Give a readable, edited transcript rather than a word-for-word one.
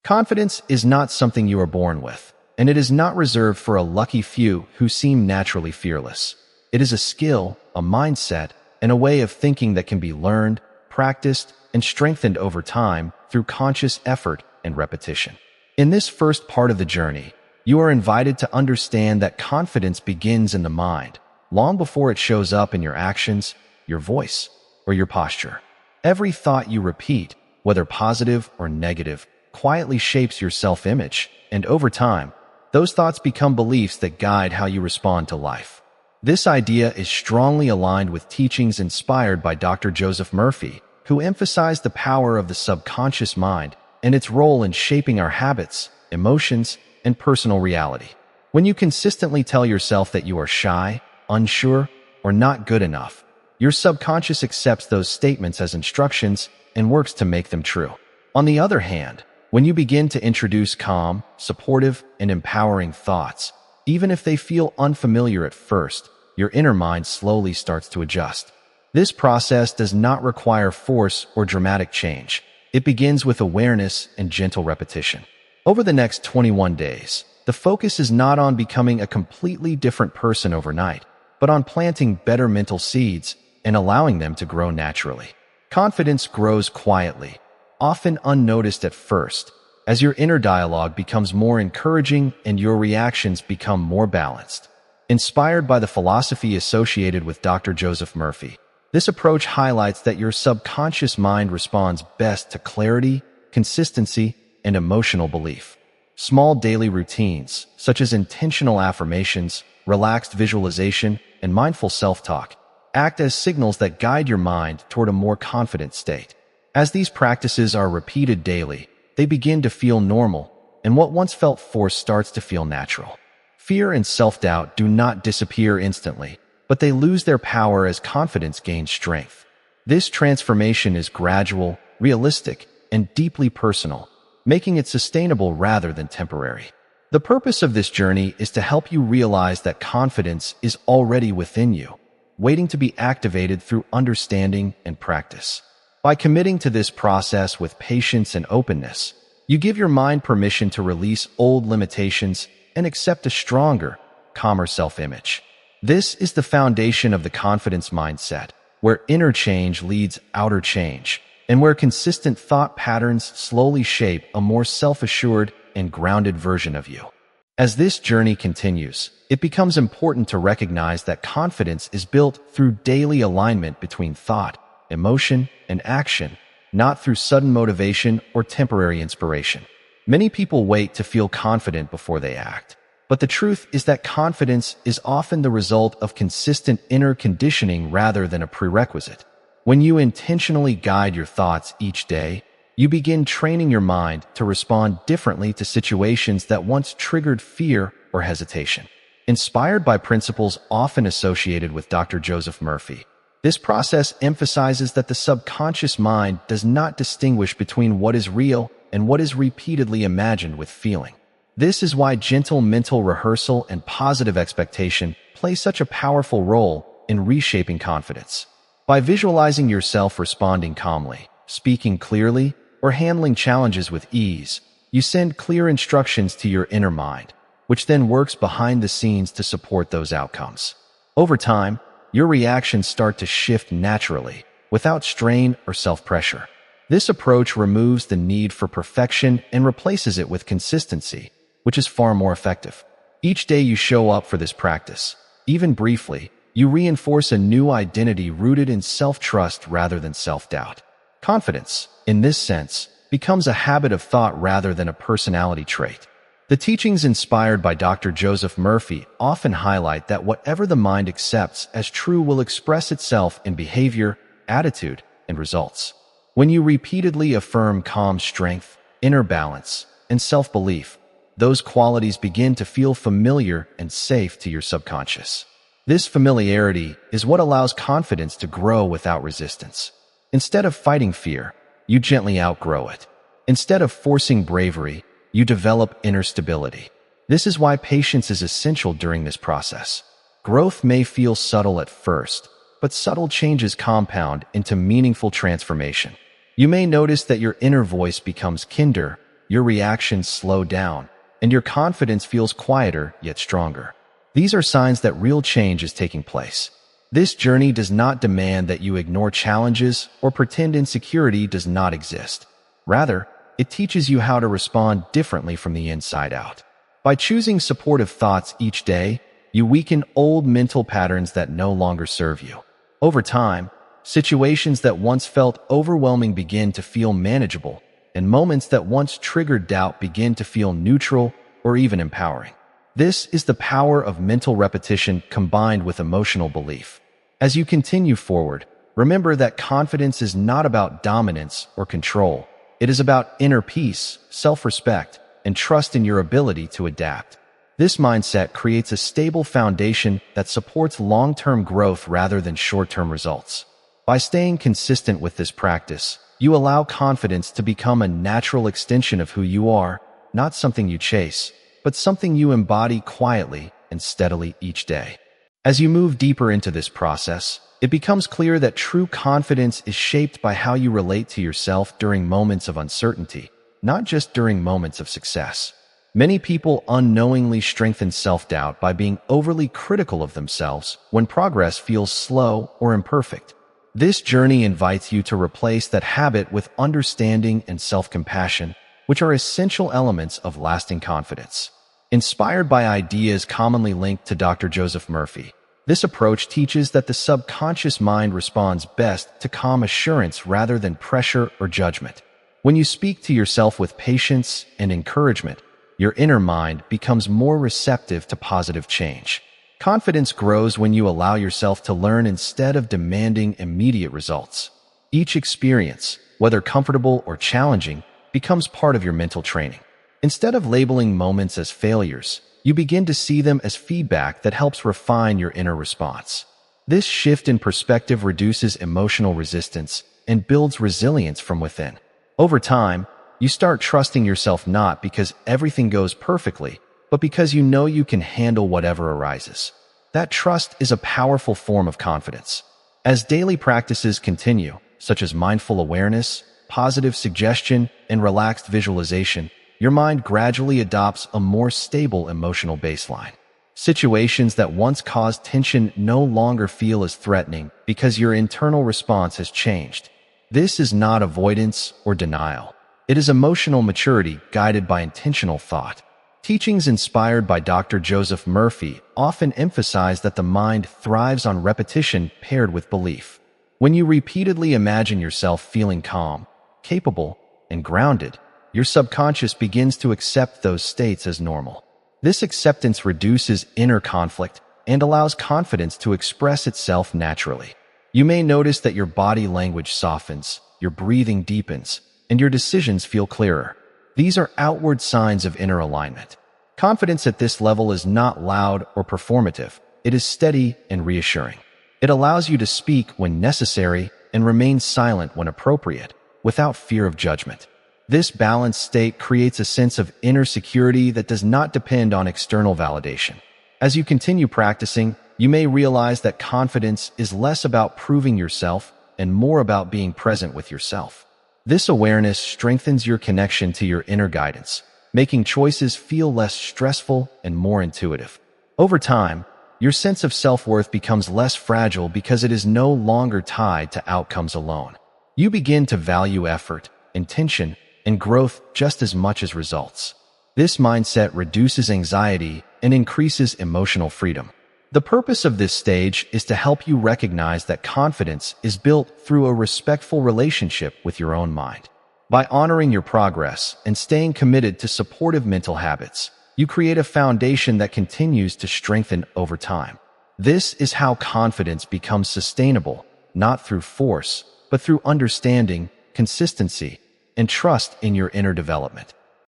Confidence is not something you are born with, and it is not reserved for a lucky few who seem naturally fearless. It is a skill, a mindset, and a way of thinking that can be learned, practiced, and strengthened over time through conscious effort and repetition. In this first part of the journey, you are invited to understand that confidence begins in the mind, long before it shows up in your actions, your voice, or your posture. Every thought you repeat, whether positive or negative, quietly shapes your self-image, and over time, those thoughts become beliefs that guide how you respond to life. This idea is strongly aligned with teachings inspired by Dr. Joseph Murphy, who emphasized the power of the subconscious mind and its role in shaping our habits, emotions, and personal reality. When you consistently tell yourself that you are shy, unsure, or not good enough, your subconscious accepts those statements as instructions and works to make them true. On the other hand, when you begin to introduce calm, supportive, and empowering thoughts, even if they feel unfamiliar at first, your inner mind slowly starts to adjust. This process does not require force or dramatic change. It begins with awareness and gentle repetition. Over the next 21 days, the focus is not on becoming a completely different person overnight, but on planting better mental seeds and allowing them to grow naturally. Confidence grows quietly, often unnoticed at first, as your inner dialogue becomes more encouraging and your reactions become more balanced. Inspired by the philosophy associated with Dr. Joseph Murphy, this approach highlights that your subconscious mind responds best to clarity, consistency, and emotional belief. Small daily routines, such as intentional affirmations, relaxed visualization, and mindful self-talk, act as signals that guide your mind toward a more confident state. As these practices are repeated daily, they begin to feel normal, and what once felt forced starts to feel natural. Fear and self-doubt do not disappear instantly, but they lose their power as confidence gains strength. This transformation is gradual, realistic, and deeply personal, making it sustainable rather than temporary. The purpose of this journey is to help you realize that confidence is already within you, waiting to be activated through understanding and practice. By committing to this process with patience and openness, you give your mind permission to release old limitations and accept a stronger, calmer self-image. This is the foundation of the confidence mindset, where inner change leads outer change, and where consistent thought patterns slowly shape a more self-assured and grounded version of you. As this journey continues, it becomes important to recognize that confidence is built through daily alignment between thought, emotion, and action, not through sudden motivation or temporary inspiration. Many people wait to feel confident before they act, but the truth is that confidence is often the result of consistent inner conditioning rather than a prerequisite. When you intentionally guide your thoughts each day, you begin training your mind to respond differently to situations that once triggered fear or hesitation. Inspired by principles often associated with Dr. Joseph Murphy, this process emphasizes that the subconscious mind does not distinguish between what is real and what is repeatedly imagined with feeling. This is why gentle mental rehearsal and positive expectation play such a powerful role in reshaping confidence. By visualizing yourself responding calmly, speaking clearly, or handling challenges with ease, you send clear instructions to your inner mind, which then works behind the scenes to support those outcomes. Over time, your reactions start to shift naturally, without strain or self-pressure. This approach removes the need for perfection and replaces it with consistency, which is far more effective. Each day you show up for this practice, even briefly, you reinforce a new identity rooted in self-trust rather than self-doubt. Confidence, in this sense, becomes a habit of thought rather than a personality trait. The teachings inspired by Dr. Joseph Murphy often highlight that whatever the mind accepts as true will express itself in behavior, attitude, and results. When you repeatedly affirm calm strength, inner balance, and self-belief, those qualities begin to feel familiar and safe to your subconscious. This familiarity is what allows confidence to grow without resistance. Instead of fighting fear, you gently outgrow it. Instead of forcing bravery, you develop inner stability. This is why patience is essential during this process. Growth may feel subtle at first, but subtle changes compound into meaningful transformation. You may notice that your inner voice becomes kinder, your reactions slow down, and your confidence feels quieter yet stronger. These are signs that real change is taking place. This journey does not demand that you ignore challenges or pretend insecurity does not exist. Rather, it teaches you how to respond differently from the inside out. By choosing supportive thoughts each day, you weaken old mental patterns that no longer serve you. Over time, situations that once felt overwhelming begin to feel manageable, and moments that once triggered doubt begin to feel neutral or even empowering. This is the power of mental repetition combined with emotional belief. As you continue forward, remember that confidence is not about dominance or control. It is about inner peace, self-respect, and trust in your ability to adapt. This mindset creates a stable foundation that supports long-term growth rather than short-term results. By staying consistent with this practice, you allow confidence to become a natural extension of who you are, not something you chase, but something you embody quietly and steadily each day. As you move deeper into this process, it becomes clear that true confidence is shaped by how you relate to yourself during moments of uncertainty, not just during moments of success. Many people unknowingly strengthen self-doubt by being overly critical of themselves when progress feels slow or imperfect. This journey invites you to replace that habit with understanding and self-compassion, which are essential elements of lasting confidence. Inspired by ideas commonly linked to Dr. Joseph Murphy, this approach teaches that the subconscious mind responds best to calm assurance rather than pressure or judgment. When you speak to yourself with patience and encouragement, your inner mind becomes more receptive to positive change. Confidence grows when you allow yourself to learn instead of demanding immediate results. Each experience, whether comfortable or challenging, becomes part of your mental training. Instead of labeling moments as failures, you begin to see them as feedback that helps refine your inner response. This shift in perspective reduces emotional resistance and builds resilience from within. Over time, you start trusting yourself not because everything goes perfectly, but because you know you can handle whatever arises. That trust is a powerful form of confidence. As daily practices continue, such as mindful awareness, positive suggestion, and relaxed visualization, your mind gradually adopts a more stable emotional baseline. Situations that once caused tension no longer feel as threatening because your internal response has changed. This is not avoidance or denial. It is emotional maturity guided by intentional thought. Teachings inspired by Dr. Joseph Murphy often emphasize that the mind thrives on repetition paired with belief. When you repeatedly imagine yourself feeling calm, capable, and grounded, your subconscious begins to accept those states as normal. This acceptance reduces inner conflict and allows confidence to express itself naturally. You may notice that your body language softens, your breathing deepens, and your decisions feel clearer. These are outward signs of inner alignment. Confidence at this level is not loud or performative. It is steady and reassuring. It allows you to speak when necessary and remain silent when appropriate, without fear of judgment. This balanced state creates a sense of inner security that does not depend on external validation. As you continue practicing, you may realize that confidence is less about proving yourself and more about being present with yourself. This awareness strengthens your connection to your inner guidance, making choices feel less stressful and more intuitive. Over time, your sense of self-worth becomes less fragile because it is no longer tied to outcomes alone. You begin to value effort, intention, and growth just as much as results. This mindset reduces anxiety and increases emotional freedom. The purpose of this stage is to help you recognize that confidence is built through a respectful relationship with your own mind. By honoring your progress and staying committed to supportive mental habits, you create a foundation that continues to strengthen over time. This is how confidence becomes sustainable, not through force, but through understanding, consistency, and trust in your inner development.